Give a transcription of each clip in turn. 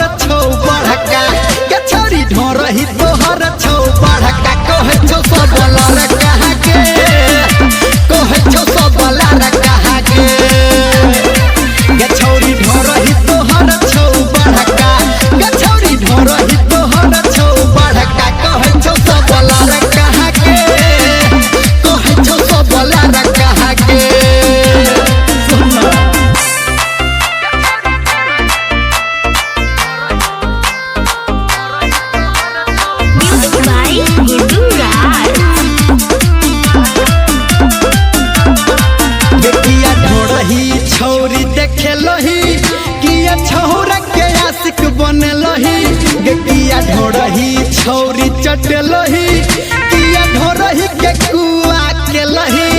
तोहर छौ बड़का के छोरी ढोरही तोहर छौ बड़का कहे छौ सब लड़ कहा के कहे छौ सब लड़ कहा के छोरी ढोरही तोहर छौ बड़का के छोरी ढोरही तोहर छौ बड़का कहे छौ सब लड़ कहा के कहे छौ सब लड़ कहा के छौरी देखे लही किया छौरा के आशिक बने लही किया ढोरही छौरी चटे लही किया ढोरही के कुआ के लही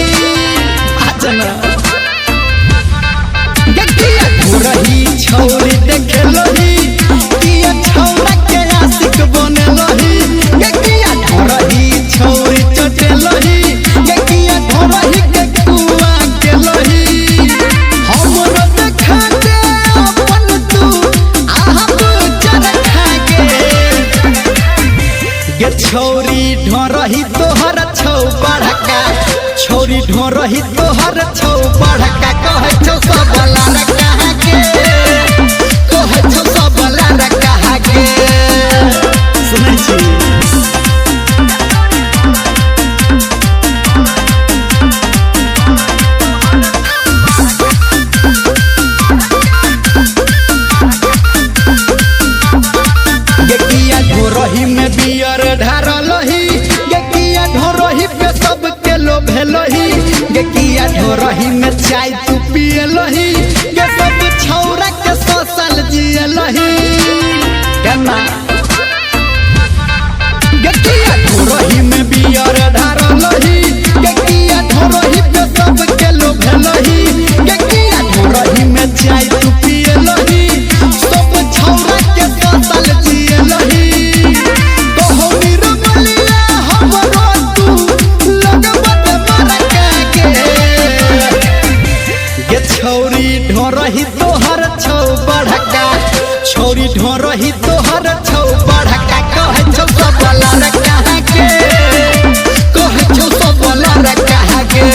किया ढोरही छौरी देखे लही किया छौरा के आशिक बने लही किया ढोरही छौरी चटे लही किया ढोरही के कुआ के लही छौरी ढोरही तोहर छौ बड़का छौरी ढोरही तोहर छौ बड़का कहे छौ सब लड़ कहा के कहे छौ सब लड़ कहा के सुनै छी ढोरही में बियर ढारलही किया ढोरही पे सब के लोभेलही किया ढोरही में चाय तू पियलही के सब छौरा के सोशल जियलही केना किया ढोरही में बियर ढारलही किया ढोरही पे सब के लोभेलही किया ढोरही में चाय तू पियलही सब छौरा के सोशल जियलही छौरी ढोरही तोहर छौ बड़का छौरी ढोरही तोहर छौ बड़का कहे छौ सब लड़ कहा के कहे छौ सब लड़ कहा के